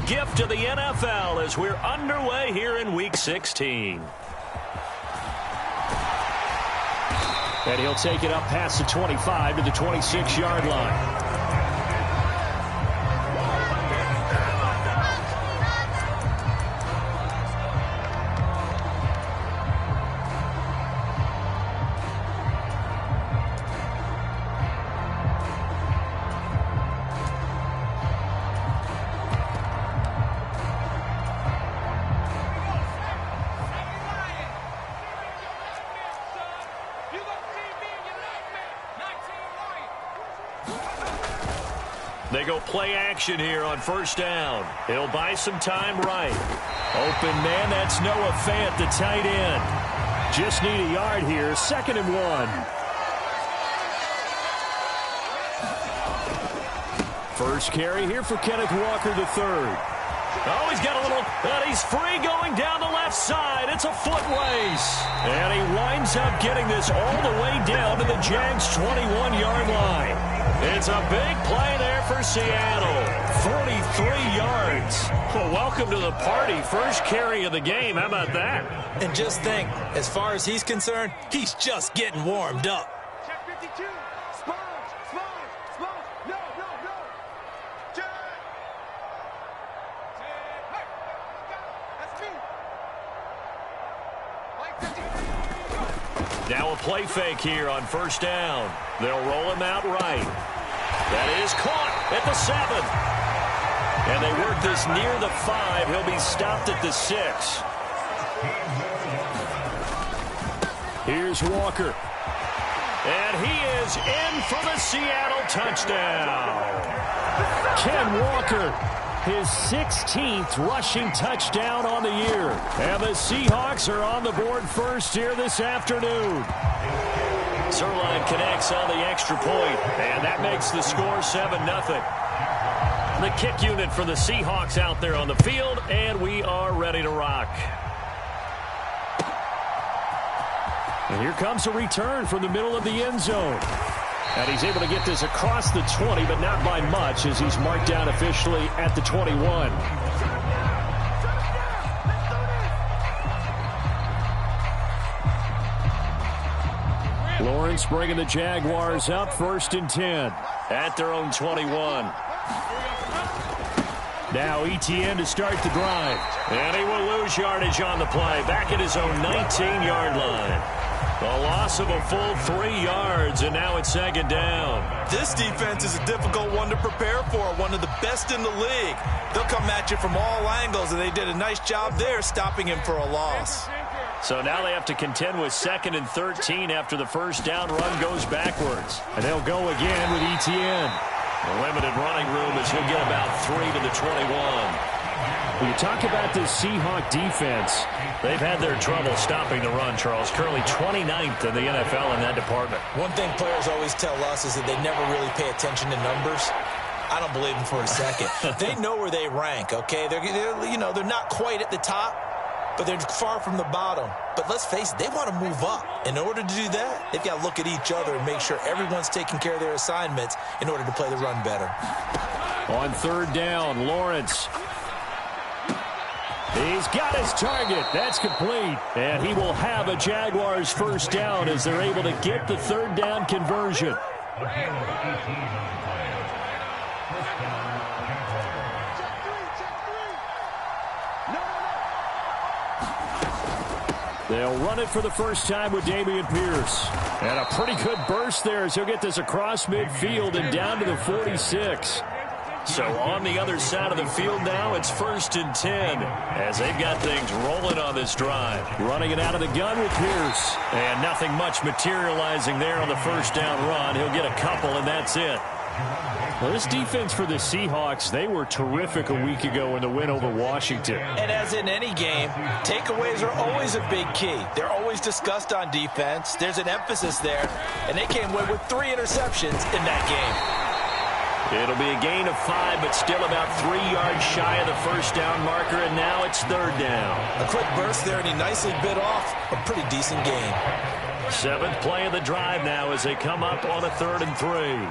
gift of the NFL as we're underway here in Week 16. And he'll take it up past the 25 to the 26-yard line. They go play action here on first down. He'll buy some time right. Open man, that's Noah Fant, the tight end. Just need a yard here, 2nd and 1. First carry here for Kenneth Walker III. Oh, he's got a little, and he's free going down the left side. It's a foot race. And he winds up getting this all the way down to the Jags' 21-yard line. It's a big play there for Seattle. 43 yards. Well, welcome to the party. First carry of the game. How about that? And just think, as far as he's concerned, he's just getting warmed up. Check 52. Sponge. No. Check. That's me. Now a play fake here on first down. They'll roll him out right. That is caught at the 7. And they work this near the 5. He'll be stopped at the 6. Here's Walker. And he is in for the Seattle touchdown. Ken Walker, his 16th rushing touchdown on the year. And the Seahawks are on the board first here this afternoon. Zerline connects on the extra point, and that makes the score 7-0. The kick unit for the Seahawks out there on the field, and we are ready to rock. And here comes a return from the middle of the end zone. And he's able to get this across the 20, but not by much, as he's marked down officially at the 21. Lawrence bringing the Jaguars up 1st and 10 at their own 21. Now Etienne to start the drive. And he will lose yardage on the play. Back at his own 19-yard line. A loss of a full 3 yards, and now it's 2nd down. This defense is a difficult one to prepare for, one of the best in the league. They'll come at you from all angles, and they did a nice job there stopping him for a loss. So now they have to contend with 2nd and 13 after the first down run goes backwards. And they'll go again with Etienne. A limited running room as he'll get about 3 to the 21. When you talk about this Seahawk defense, they've had their trouble stopping the run, Charles. Currently 29th in the NFL in that department. One thing players always tell us is that they never really pay attention to numbers. I don't believe them for a second. They know where they rank, okay? They're not quite at the top, but they're far from the bottom. But let's face it, they want to move up. In order to do that, they've got to look at each other and make sure everyone's taking care of their assignments in order to play the run better. On 3rd down, Lawrence. He's got his target. That's complete. And he will have a Jaguars first down as they're able to get the 3rd down conversion. They'll run it for the first time with Dameon Pierce. And a pretty good burst there as he'll get this across midfield and down to the 46. So on the other side of the field now, it's 1st and 10 as they've got things rolling on this drive. Running it out of the gun with Pierce. And nothing much materializing there on the first down run. He'll get a couple, and that's it. Well, this defense for the Seahawks, they were terrific a week ago in the win over Washington. And as in any game, takeaways are always a big key. They're always discussed on defense. There's an emphasis there, and they came away with 3 interceptions in that game. It'll be a gain of 5, but still about 3 yards shy of the first down marker, and now it's 3rd down. A quick burst there, and he nicely bit off a pretty decent gain. 7th play of the drive now as they come up on a 3rd and 3.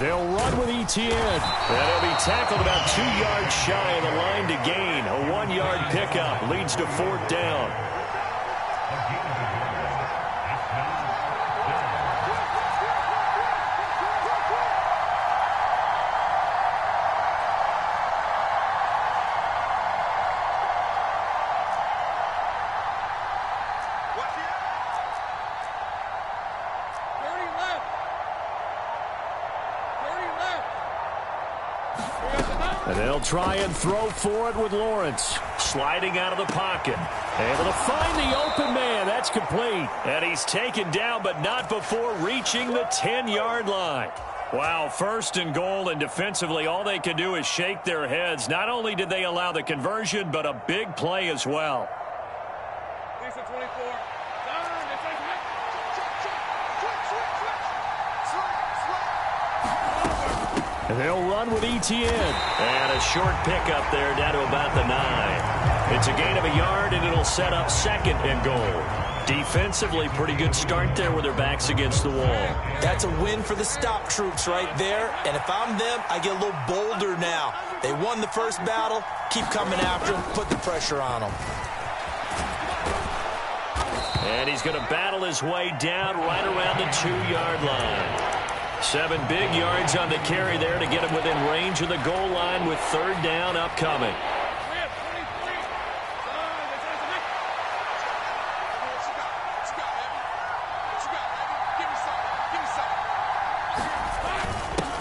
They'll run with Etienne. And he'll be tackled about 2 yards shy of the line to gain. A 1-yard pickup leads to 4th down. And they'll try and throw for it with Lawrence. Sliding out of the pocket. Able to find the open man. That's complete. And he's taken down, but not before reaching the 10-yard line. Wow, 1st and goal, and defensively all they can do is shake their heads. Not only did they allow the conversion, but a big play as well. Lisa 24. And they'll run with Etienne. And a short pickup there down to about the 9. It's a gain of a yard, and it'll set up 2nd and goal. Defensively, pretty good start there with their backs against the wall. That's a win for the stop troops right there. And if I'm them, I get a little bolder now. They won the first battle. Keep coming after them. Put the pressure on them. And he's going to battle his way down right around the 2-yard line. 7 big yards on the carry there to get him within range of the goal line with 3rd down upcoming.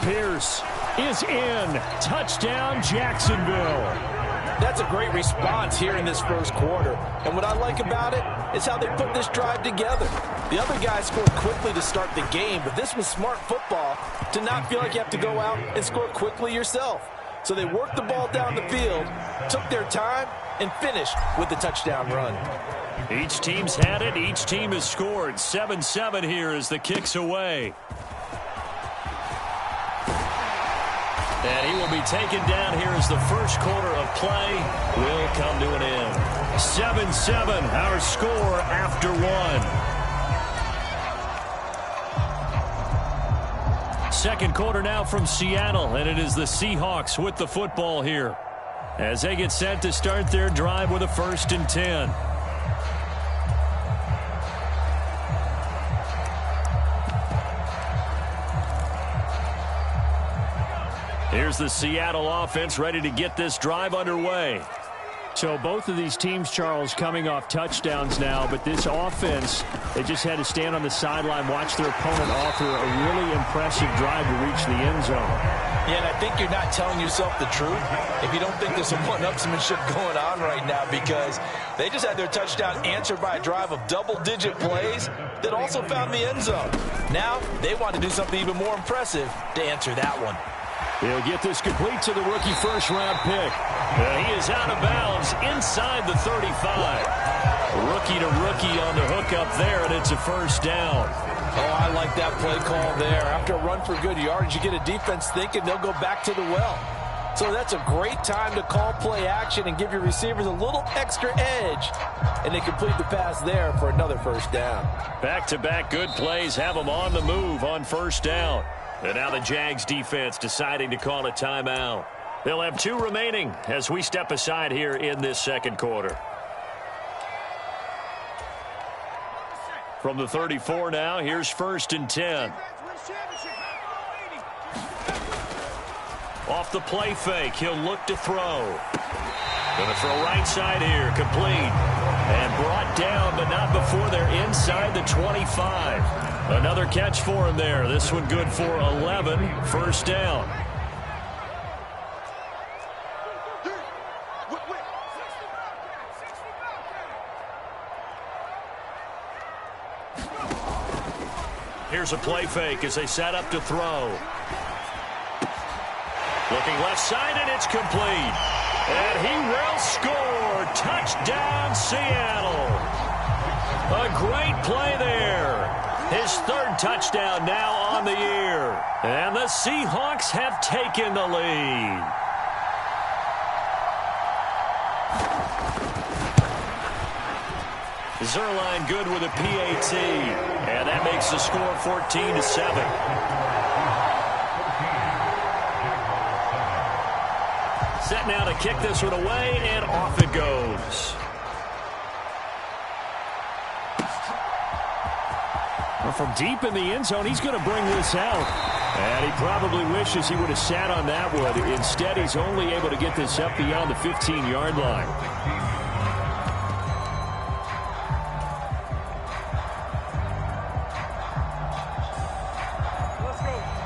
Pierce is in. Touchdown, Jacksonville. That's a great response here in this first quarter. And what I like about it is how they put this drive together. The other guys scored quickly to start the game, but this was smart football to not feel like you have to go out and score quickly yourself. So they worked the ball down the field, took their time, and finished with the touchdown run. Each team's had it. Each team has scored. 7-7 here as the kick's away. And he will be taken down here as the first quarter of play will come to an end. 7-7, our score after 1. Second quarter now from Seattle, and it is the Seahawks with the football here as they get set to start their drive with a 1st and 10. Here's the Seattle offense ready to get this drive underway. So both of these teams, Charles, coming off touchdowns now, but this offense, they just had to stand on the sideline, watch their opponent author a really impressive drive to reach the end zone. Yeah, and I think you're not telling yourself the truth if you don't think there's some one-upsmanship going on right now, because they just had their touchdown answered by a drive of double-digit plays that also found the end zone. Now they want to do something even more impressive to answer that one. He'll get this complete to the rookie first-round pick. He is out of bounds inside the 35. Rookie to rookie on the hook up there, and it's a 1st down. Oh, I like that play call there. After a run for good yardage, you get a defense thinking they'll go back to the well. So that's a great time to call play action and give your receivers a little extra edge. And they complete the pass there for another 1st down. Back-to-back good plays have them on the move on 1st down. And now the Jags defense deciding to call a timeout. They'll have 2 remaining as we step aside here in this second quarter. From the 34 now, here's 1st and 10. Off the play fake, he'll look to throw. Going to throw right side here, complete. And brought down, but not before they're inside the 25. Another catch for him there. This one good for 11. 1st down. Here's a play fake as they set up to throw. Looking left side, and it's complete. And he will score. Touchdown, Seattle. A great play there. His 3rd touchdown now on the year. And the Seahawks have taken the lead. Zerline good with a PAT. And that makes the score 14-7. Set now to kick this one away, and off it goes. Well, from deep in the end zone, he's going to bring this out. And he probably wishes he would have sat on that one. Instead, he's only able to get this up beyond the 15-yard line.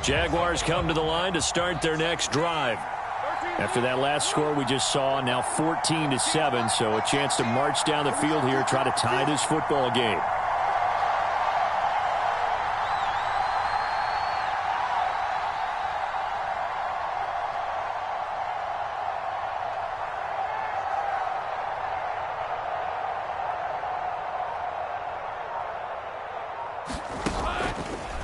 Jaguars come to the line to start their next drive. After that last score we just saw, now 14-7, so a chance to march down the field here, try to tie this football game.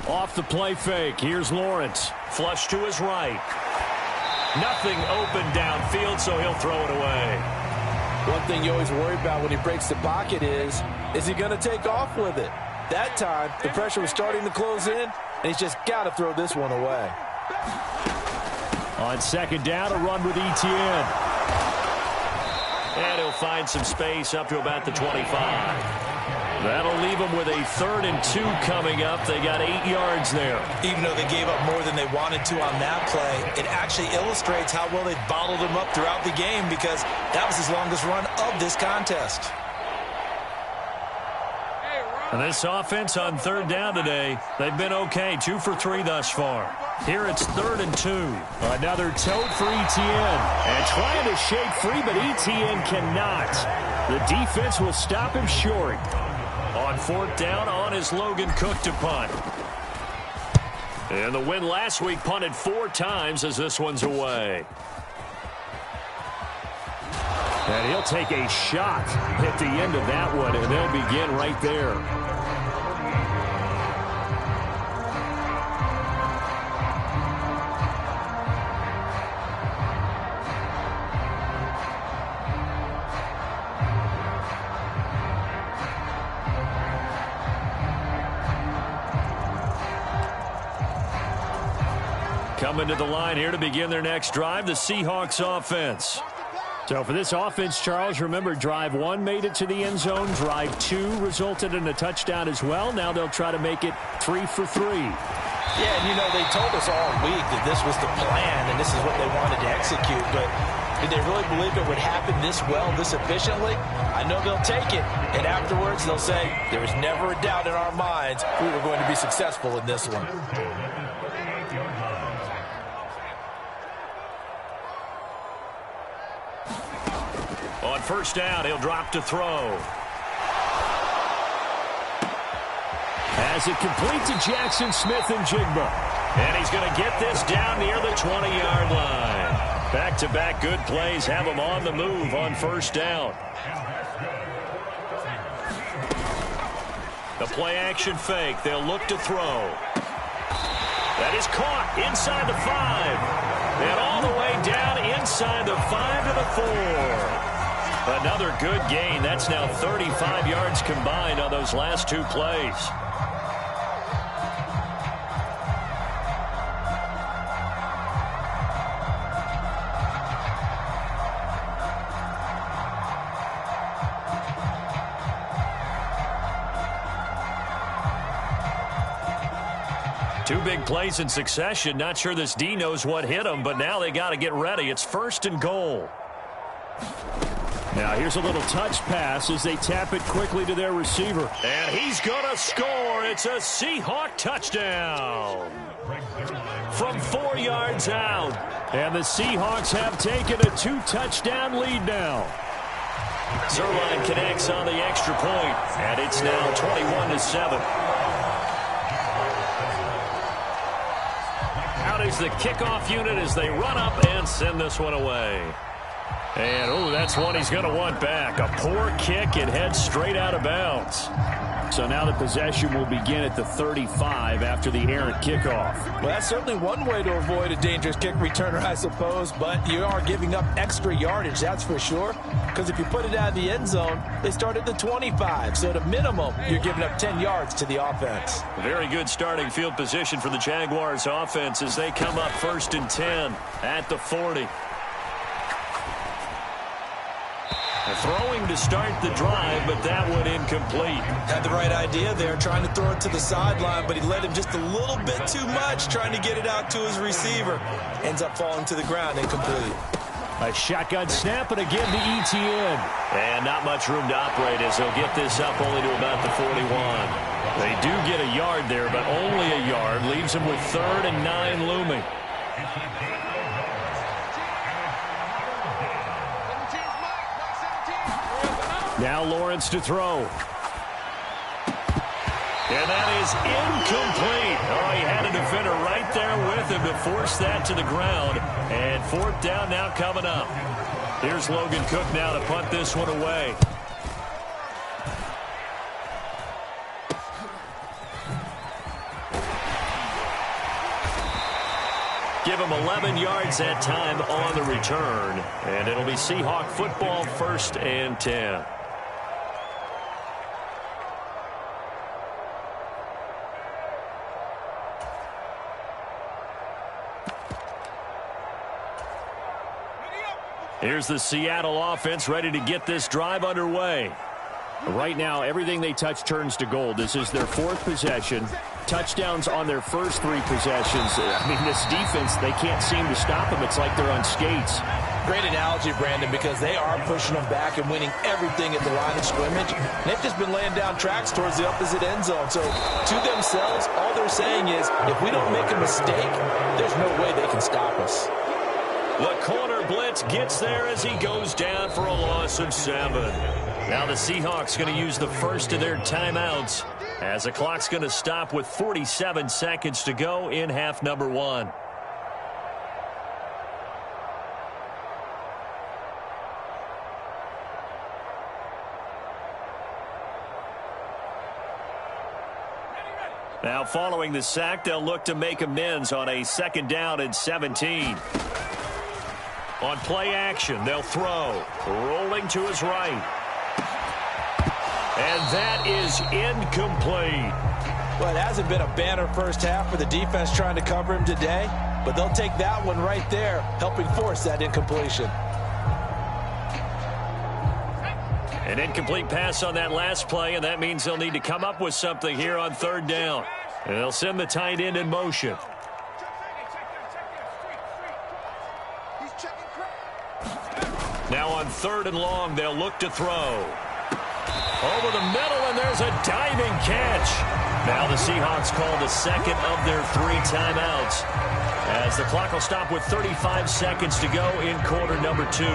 Off the play fake, here's Lawrence. Flush to his right. Nothing open downfield, so he'll throw it away. One thing you always worry about when he breaks the pocket is he going to take off with it? That time, the pressure was starting to close in, and he's just got to throw this one away. On second down, a run with Etienne. And he'll find some space up to about the 25. That'll leave them with a 3rd and 2 coming up. They got 8 yards there. Even though they gave up more than they wanted to on that play, it actually illustrates how well they bottled them up throughout the game, because that was his longest run of this contest. And this offense on 3rd down today, they've been okay. 2 for 3 thus far. Here it's 3rd and 2. Another tote for Etienne. And trying to shake free, but Etienne cannot. The defense will stop him short. On 4th down, on is Logan Cook to punt. And the win last week, punted 4 times as this one's away. And he'll take a shot at the end of that one, and they'll begin right there. Coming to the line here to begin their next drive, the Seahawks offense. So for this offense, Charles, remember, drive 1 made it to the end zone. Drive 2 resulted in a touchdown as well. Now they'll try to make it 3 for 3. Yeah, and you know, they told us all week that this was the plan and this is what they wanted to execute. But did they really believe it would happen this well, this efficiently? I know they'll take it. And afterwards, they'll say, there was never a doubt in our minds we were going to be successful in this one. On 1st down, he'll drop to throw. As it complete to Jackson Smith-Njigba. And he's going to get this down near the 20-yard line. Back-to-back good plays have him on the move on 1st down. The play-action fake. They'll look to throw. That is caught inside the 5. And all the way down inside the 5 to the 4. Another good gain. That's now 35 yards combined on those last 2 plays. Two big plays in succession. Not sure this D knows what hit him, but now they got to get ready. It's 1st and goal. Now here's a little touch pass as they tap it quickly to their receiver. And he's going to score. It's a Seahawk touchdown from 4 yards out. And the Seahawks have taken a 2-touchdown lead now. Zerline connects on the extra point, and it's now 21-7. Out is the kickoff unit as they run up and send this one away. And, oh, that's one he's going to want back. A poor kick and heads straight out of bounds. So now the possession will begin at the 35 after the errant kickoff. Well, that's certainly one way to avoid a dangerous kick returner, I suppose. But you are giving up extra yardage, that's for sure. Because if you put it out of the end zone, they start at the 25. So at a minimum, you're giving up 10 yards to the offense. Very good starting field position for the Jaguars offense as they come up 1st and 10 at the 40. Throwing to start the drive, but that one incomplete. Had the right idea there, trying to throw it to the sideline, but he led him just a little bit too much, trying to get it out to his receiver. Ends up falling to the ground, incomplete. A shotgun snap, and again to Etienne. And not much room to operate as he'll get this up only to about the 41. They do get a yard there, but only a yard. Leaves him with 3rd and 9 looming. Now Lawrence to throw. And that is incomplete. Oh, he had a defender right there with him to force that to the ground. And 4th down now coming up. Here's Logan Cook now to punt this one away. Give him 11 yards that time on the return. And it'll be Seahawk football, 1st and 10. Here's the Seattle offense ready to get this drive underway. Right now, everything they touch turns to gold. This is their 4th possession. Touchdowns on their first 3 possessions. I mean, this defense, they can't seem to stop them. It's like they're on skates. Great analogy, Brandon, because they are pushing them back and winning everything at the line of scrimmage. They've just been laying down tracks towards the opposite end zone. So to themselves, all they're saying is, if we don't make a mistake, there's no way they can stop us. The corner blitz gets there as he goes down for a loss of 7. Now the Seahawks going to use the first of their timeouts as the clock's going to stop with 47 seconds to go in half number 1. Now following the sack, they'll look to make amends on a 2nd down and 17. On play action, they'll throw. Rolling to his right. And that is incomplete. Well, it hasn't been a banner first half for the defense trying to cover him today, but they'll take that one right there, helping force that incompletion. An incomplete pass on that last play, and that means they'll need to come up with something here on 3rd down. And they'll send the tight end in motion. Now on 3rd and long, they'll look to throw. Over the middle, and there's a diving catch. Now the Seahawks call the 2nd of their 3 timeouts, as the clock will stop with 35 seconds to go in quarter number 2.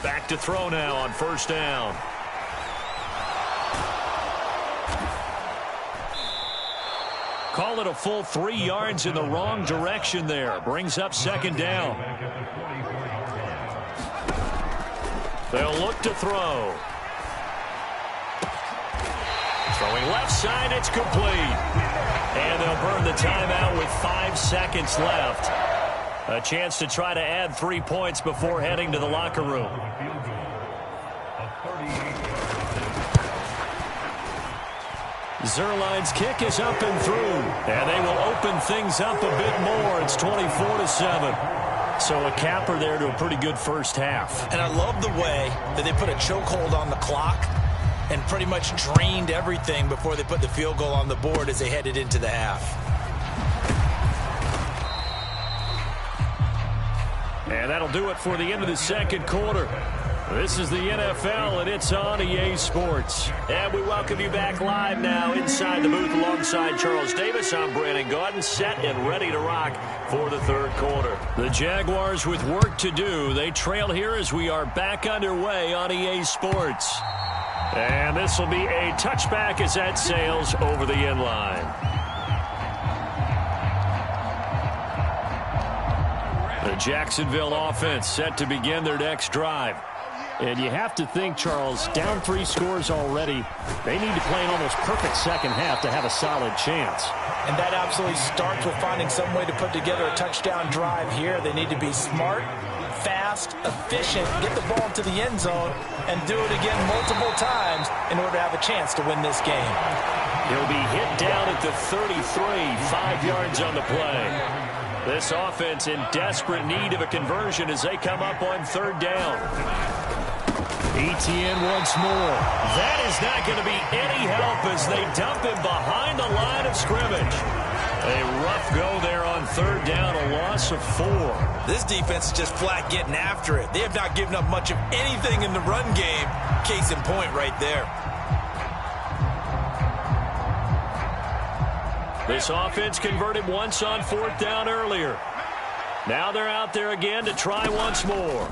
Back to throw now on 1st down. Call it a full 3 yards in the wrong direction there. Brings up 2nd down. They'll look to throw. Throwing left side, it's complete. And they'll burn the timeout with 5 seconds left. A chance to try to add 3 points before heading to the locker room. Zerline's kick is up and through, and they will open things up a bit more. It's 24-7. So a capper there to a pretty good first half. And I love the way that they put a chokehold on the clock and pretty much drained everything before they put the field goal on the board as they headed into the half. And that'll do it for the end of the 2nd quarter. This is the NFL, and it's on EA Sports. And we welcome you back live now inside the booth alongside Charles Davis. I'm Brandon Gaudin, set and ready to rock for the 3rd quarter. The Jaguars with work to do. They trail here as we are back underway on EA Sports. And this will be a touchback as that sails over the end line. The Jacksonville offense set to begin their next drive. And you have to think, Charles, down 3 scores already. They need to play an almost perfect second half to have a solid chance. And that absolutely starts with finding some way to put together a touchdown drive here. They need to be smart, fast, efficient, get the ball into the end zone, and do it again multiple times in order to have a chance to win this game. He'll be hit down at the 33, 5 yards on the play. This offense in desperate need of a conversion as they come up on 3rd down. Etienne once more. That is not going to be any help as they dump him behind the line of scrimmage. A rough go there on 3rd down, a loss of 4. This defense is just flat getting after it. They have not given up much of anything in the run game. Case in point right there. This offense converted once on 4th down earlier. Now they're out there again to try once more.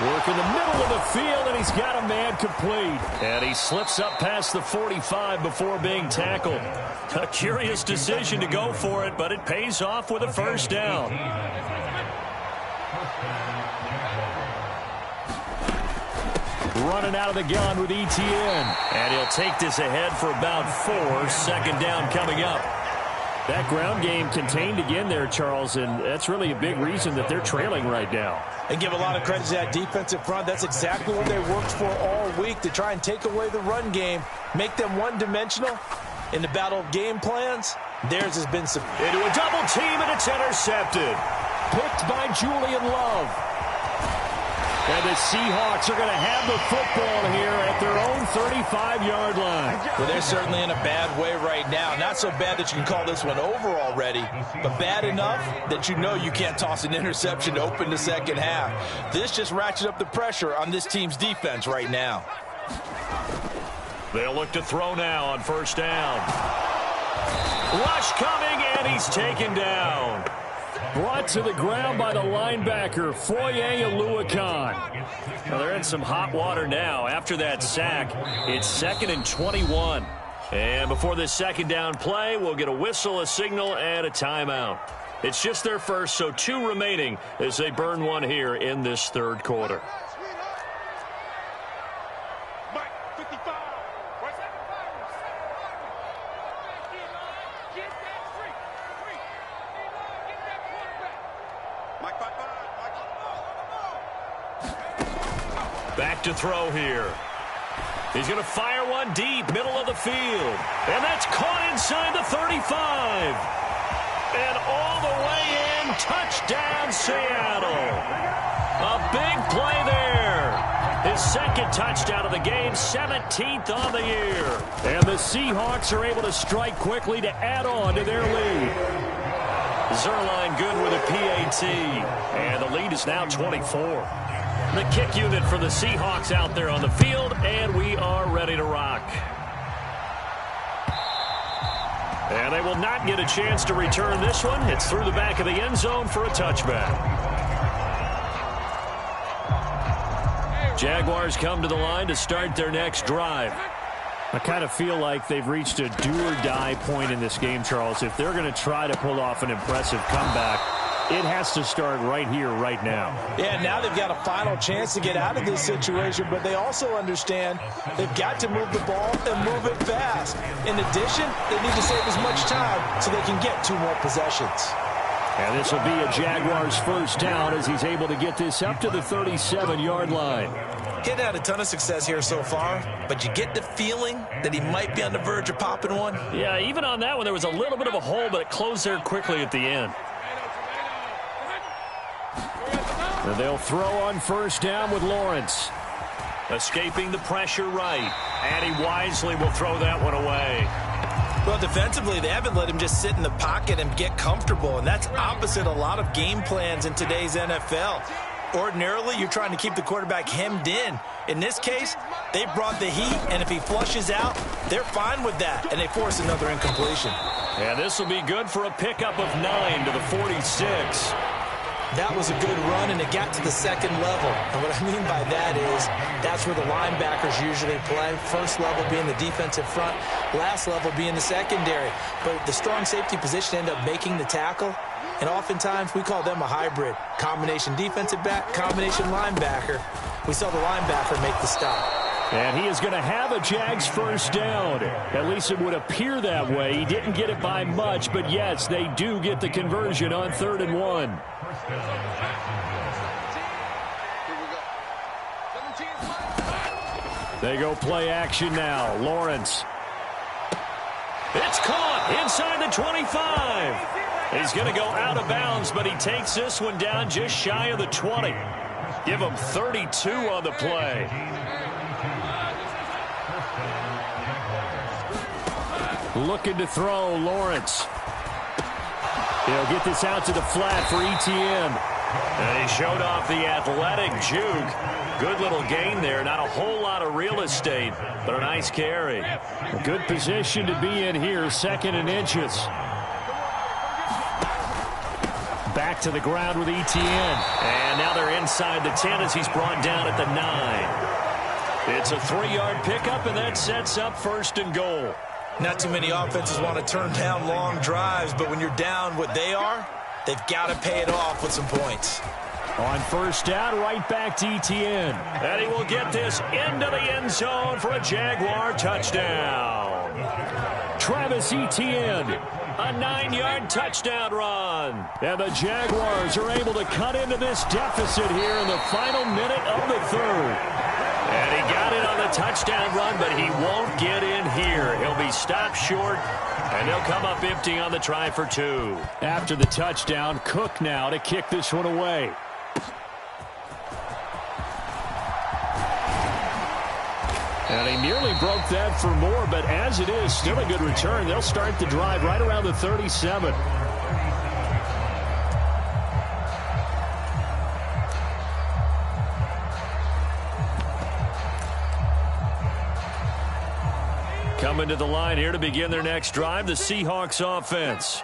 Work in the middle of the field, and he's got a man complete. And he slips up past the 45 before being tackled. A curious decision to go for it, but it pays off with a 1st down. Running out of the gun with Etienne. And he'll take this ahead for about 4. 2nd down coming up. That ground game contained again there, Charles, and that's really a big reason that they're trailing right now. And give a lot of credit to that defensive front. That's exactly what they worked for all week, to try and take away the run game, make them one-dimensional. In the battle of game plans, theirs has been into a double team, and it's intercepted. Picked by Julian Love. And the Seahawks are going to have the football here at their own 35-yard line. Well, they're certainly in a bad way right now. Not so bad that you can call this one over already, but bad enough that you know you can't toss an interception to open the second half. This just ratchets up the pressure on this team's defense right now. They'll look to throw now on 1st down. Rush coming, and he's taken down. Brought to the ground by the linebacker, Foye Oluokun. Well, they're in some hot water now. After that sack, it's 2nd and 21. And before this 2nd down play, we'll get a whistle, a signal, and a timeout. It's just their first, so 2 remaining as they burn one here in this 3rd quarter. Back to throw here. He's going to fire one deep, middle of the field. And that's caught inside the 35. And all the way in, touchdown Seattle. A big play there. His 2nd touchdown of the game, 17th on the year. And the Seahawks are able to strike quickly to add on to their lead. Zerline good with a PAT. And the lead is now 24. The kick unit for the Seahawks out there on the field, and we are ready to rock. And they will not get a chance to return this one. It's through the back of the end zone for a touchback. Jaguars come to the line to start their next drive. I kind of feel like they've reached a do-or-die point in this game, Charles. If they're going to try to pull off an impressive comeback, it has to start right here, right now. Yeah, now they've got a final chance to get out of this situation, but they also understand they've got to move the ball and move it fast. In addition, they need to save as much time so they can get 2 more possessions. And this will be a Jaguars 1st down as he's able to get this up to the 37-yard line. He hadn't had a ton of success here so far, but you get the feeling that he might be on the verge of popping one. Yeah, even on that one, there was a little bit of a hole, but it closed there quickly at the end. And they'll throw on 1st down with Lawrence. Escaping the pressure right. And he wisely will throw that one away. Well, defensively, they haven't let him just sit in the pocket and get comfortable, and that's opposite a lot of game plans in today's NFL. Ordinarily, you're trying to keep the quarterback hemmed in. In this case, they brought the heat, and if he flushes out, they're fine with that, and they force another incompletion. And this will be good for a pickup of 9 to the 46. That was a good run, and it got to the 2nd level. And what I mean by that is that's where the linebackers usually play. First level being the defensive front, last level being the secondary. But the strong safety position ended up making the tackle, and oftentimes we call them a hybrid. Combination defensive back, combination linebacker. We saw the linebacker make the stop. And he is going to have a Jags 1st down. At least it would appear that way. He didn't get it by much, but yes, they do get the conversion on 3rd and 1. They go play action now. Lawrence. It's caught inside the 25. He's going to go out of bounds, but he takes this one down just shy of the 20. Give him 32 on the play. Looking to throw, Lawrence. He'll get this out to the flat for Etienne. And he showed off the athletic juke. Good little gain there. Not a whole lot of real estate, but a nice carry. A good position to be in here, 2nd and inches. Back to the ground with Etienne. And now they're inside the 10 as he's brought down at the 9. It's a 3-yard pickup, and that sets up 1st and goal. Not too many offenses want to turn down long drives, but when you're down what they are, they've got to pay it off with some points. On 1st down, right back to Etienne. And he will get this into the end zone for a Jaguar touchdown. Travis Etienne. A 9-yard touchdown run. And the Jaguars are able to cut into this deficit here in the final minute of the 3rd. And he got it on the touchdown run, but he won't get in here. He'll be stopped short, and they'll come up empty on the try for 2. After the touchdown, Cook now to kick this one away. And he nearly broke that for more, but as it is, still a good return. They'll start the drive right around the 37. Coming to the line here to begin their next drive, the Seahawks offense.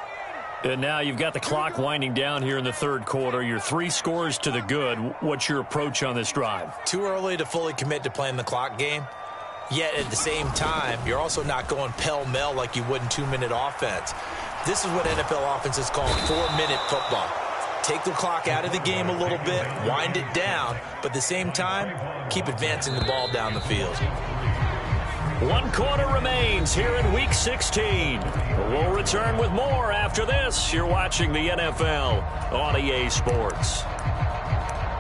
And now you've got the clock winding down here in the 3rd quarter. Your 3 scores to the good. What's your approach on this drive? Too early to fully commit to playing the clock game. Yet at the same time, you're also not going pell-mell like you would in 2-minute offense. This is what NFL offenses call 4-minute football. Take the clock out of the game a little bit, wind it down, but at the same time, keep advancing the ball down the field. 1 quarter remains here in Week 16. We'll return with more after this. You're watching the NFL on EA Sports.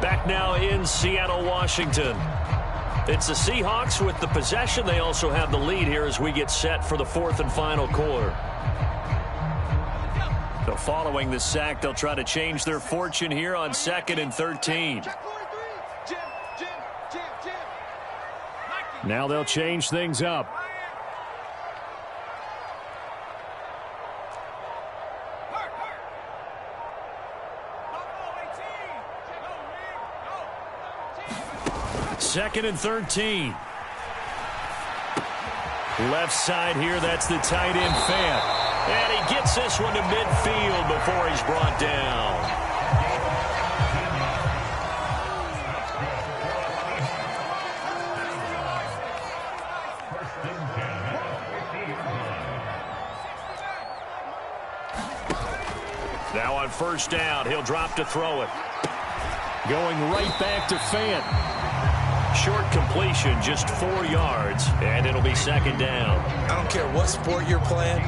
Back now in Seattle, Washington. It's the Seahawks with the possession. They also have the lead here as we get set for the 4th and final quarter. So following the sack, they'll try to change their fortune here on 2nd and 13. Now they'll change things up. Second and 13. Left side here, that's the tight end Fant. And he gets this one to midfield before he's brought down. Now on 1st down, he'll drop to throw it. Going right back to Fant. Short completion, just 4 yards, and it'll be 2nd down. I don't care what sport you're playing.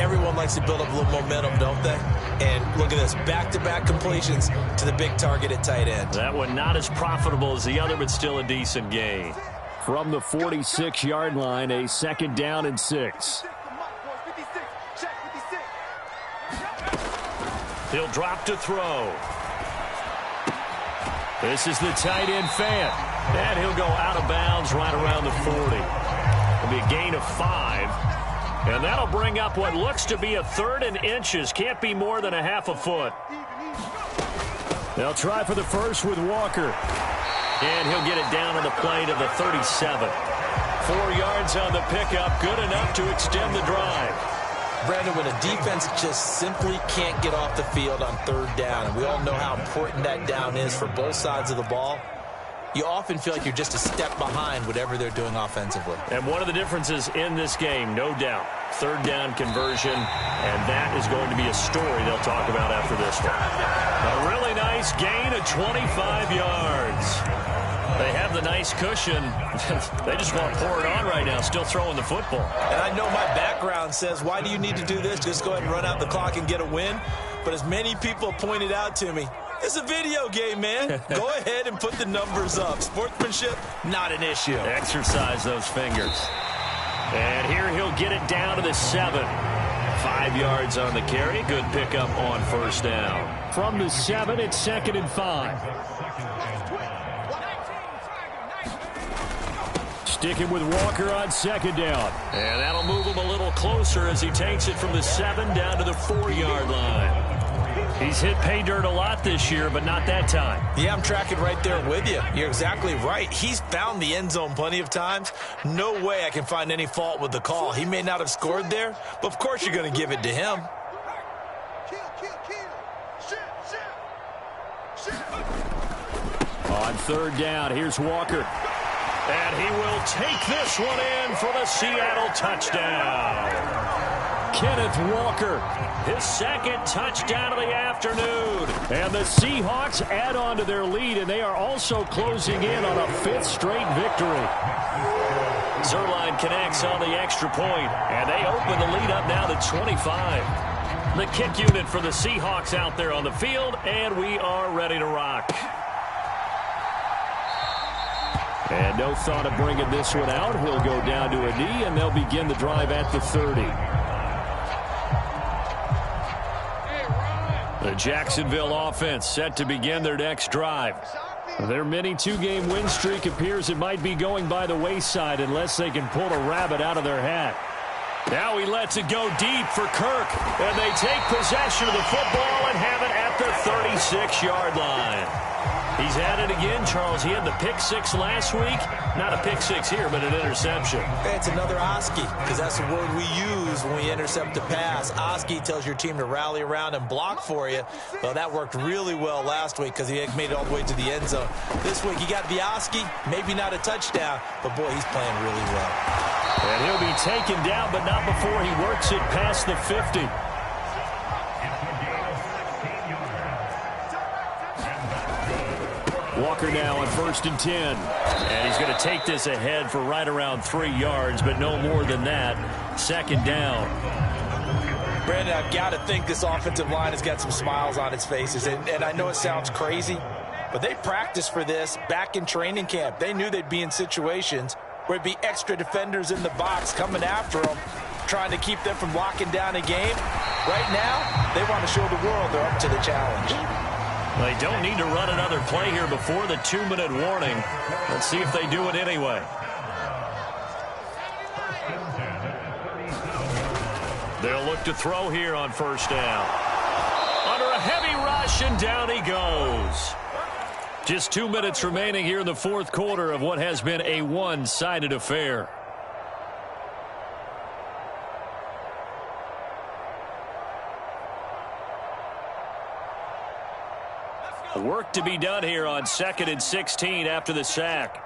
Everyone likes to build up a little momentum, don't they? And look at this, back-to-back completions to the big target at tight end. That one not as profitable as the other, but still a decent gain. From the 46-yard line, a 2nd down and 6. He'll drop to throw. This is the tight end Fant. And he'll go out of bounds right around the 40. It'll be a gain of 5. And that'll bring up what looks to be a 3rd and inches. Can't be more than a half a foot. They'll try for the first with Walker. And he'll get it down on the play to the 37. 4 yards on the pickup. Good enough to extend the drive. Brandon, when a defense just simply can't get off the field on 3rd down, and we all know how important that down is for both sides of the ball, you often feel like you're just a step behind whatever they're doing offensively. And one of the differences in this game, no doubt, 3rd down conversion, and that is going to be a story they'll talk about after this one. A really nice gain of 25 yards. They have the nice cushion. They just want to pour it on right now, still throwing the football. And I know my background says, why do you need to do this? Just go ahead and run out the clock and get a win. But as many people pointed out to me, It's a video game, man. Go ahead and put the numbers up. Sportsmanship, not an issue. Exercise those fingers. And here he'll get it down to the 7. 5 yards on the carry. Good pickup on first down. From the 7, it's 2nd and 5. Sticking with Walker on 2nd down. And that'll move him a little closer as he takes it from the 7 down to the 4-yard line. He's hit pay dirt a lot this year, but not that time. Yeah, I'm tracking right there with you. You're exactly right. He's found the end zone plenty of times. No way I can find any fault with the call. He may not have scored there, but of course you're going to give it to him. On 3rd down, here's Walker. And he will take this one in for the Seattle touchdown. Kenneth Walker. His 2nd touchdown of the afternoon. And the Seahawks add on to their lead, and they are also closing in on a 5th straight victory. Zerline connects on the extra point, and they open the lead up now to 25. The kick unit for the Seahawks out there on the field, and we are ready to rock. And no thought of bringing this one out. He'll go down to a knee, and they'll begin the drive at the 30. The Jacksonville offense set to begin their next drive. Their mini 2-game win streak appears it might be going by the wayside unless they can pull a rabbit out of their hat. Now he lets it go deep for Kirk, and they take possession of the football and have it at the 36-yard line. He's at it again, Charles. He had the pick 6 last week. Not a pick 6 here, but an interception. It's another Oski, because that's the word we use when we intercept a pass. Oski tells your team to rally around and block for you. Well, that worked really well last week because he made it all the way to the end zone. This week, he got the Oski, maybe not a touchdown, but boy, he's playing really well. And he'll be taken down, but not before he works it past the 50. Walker now on 1st and 10. And he's going to take this ahead for right around 3 yards, but no more than that. 2nd down. Brandon, I've got to think this offensive line has got some smiles on its faces. And I know it sounds crazy, but they practiced for this back in training camp. They knew they'd be in situations where it'd be extra defenders in the box coming after them, trying to keep them from locking down a game. Right now, they want to show the world they're up to the challenge. They don't need to run another play here before the 2-minute warning. Let's see if they do it anyway. They'll look to throw here on 1st down. Under a heavy rush, and down he goes. Just 2 minutes remaining here in the 4th quarter of what has been a one-sided affair. Work to be done here on 2nd and 16 after the sack.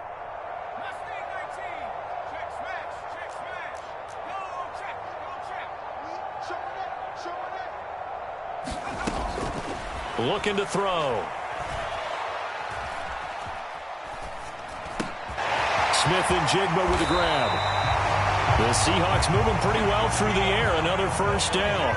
Looking to throw. Smith and Jigba with the grab. The Seahawks moving pretty well through the air. Another 1st down.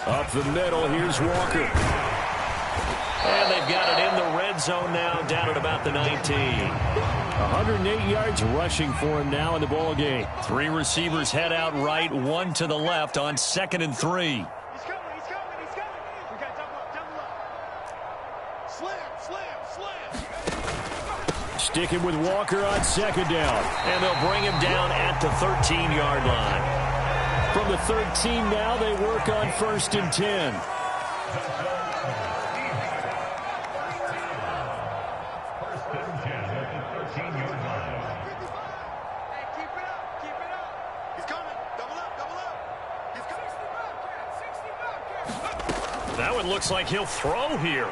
Up the middle, here's Walker. And they've got it in the red zone now, down at about the 19. 108 yards rushing for him now in the ball game. 3 receivers head out right, 1 to the left on 2nd and 3. He's coming. We got double up. Slam. Sticking with Walker on 2nd down. And they'll bring him down at the 13-yard line. From the 13 now, they work on 1st and 10. That one looks like he'll throw here.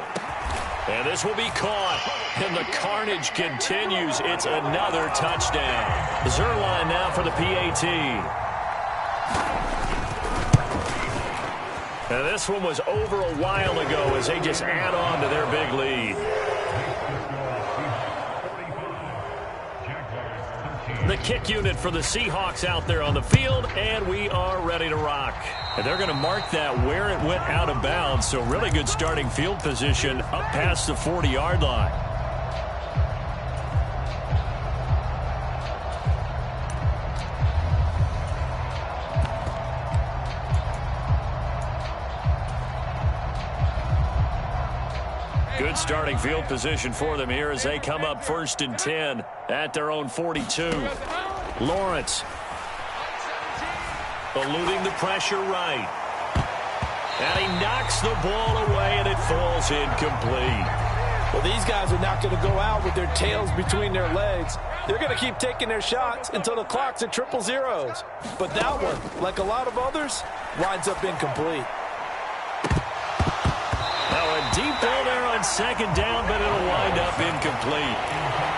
And this will be caught. And the carnage continues. It's another touchdown. Zerline now for the PAT. And this one was over a while ago as they just add on to their big lead. The kick unit for the Seahawks out there on the field, and we are ready to rock. And they're going to mark that where it went out of bounds, so really good starting field position up past the 40-yard line. Good starting field position for them here as they come up 1st and 10 at their own 42. Lawrence eluding the pressure right. And he knocks the ball away, and it falls incomplete. Well, these guys are not going to go out with their tails between their legs. They're going to keep taking their shots until the clock's at 000. But that one, like a lot of others, winds up incomplete. Now a deep ball there on 2nd down, but it'll wind up incomplete.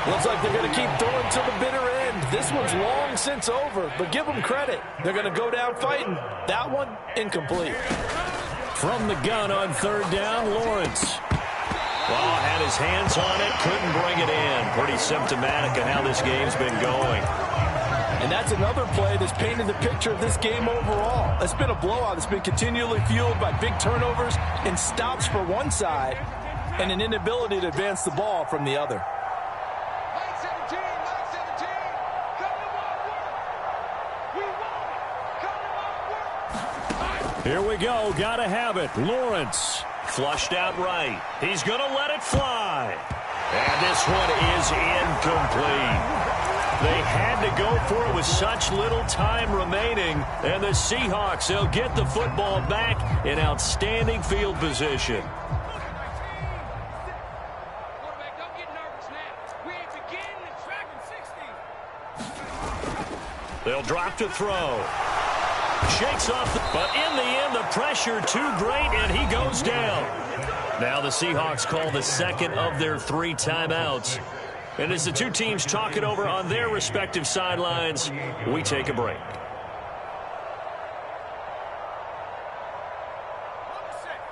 Looks like they're going to keep throwing to the bitter end. This one's long since over, but give them credit. They're going to go down fighting. That one, incomplete. From the gun on 3rd down, Lawrence. Well, had his hands on it, couldn't bring it in. Pretty symptomatic of how this game's been going. And that's another play that's painted the picture of this game overall. It's been a blowout. It's been continually fueled by big turnovers and stops for one side and an inability to advance the ball from the other. Line 17, come to work. We want it. Come to work. Here we go. Gotta have it. Lawrence. Flushed out right. He's going to let it fly. And this one is incomplete. They had to go for it with such little time remaining. And the Seahawks, they'll get the football back in outstanding field position. Quarterback, don't get nervous now. We ain't beginning the track in 60. They'll drop to throw. Shakes off, but in the end, the pressure too great, and he goes down. Now the Seahawks call the 2nd of their 3 timeouts. And as the two teams talk it over on their respective sidelines, we take a break.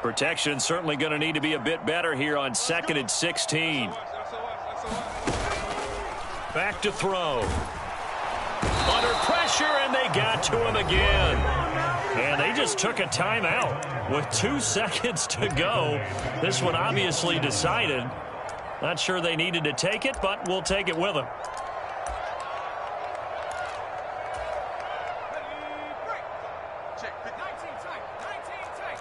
Protection certainly going to need to be a bit better here on 2nd and 16. Back to throw. Under pressure, and they got to him again. And they just took a timeout with 2 seconds to go. This one obviously decided. Not sure they needed to take it, but we'll take it with them. Check. 19 tight. Check.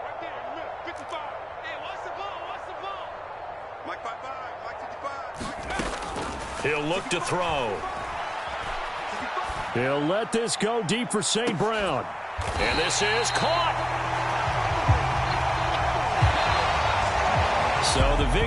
Right there in the middle. 55. Hey, what's the ball? Mike 55. Mike 55. He'll look to throw. He'll let this go deep for St. Brown. And this is caught. So the victory.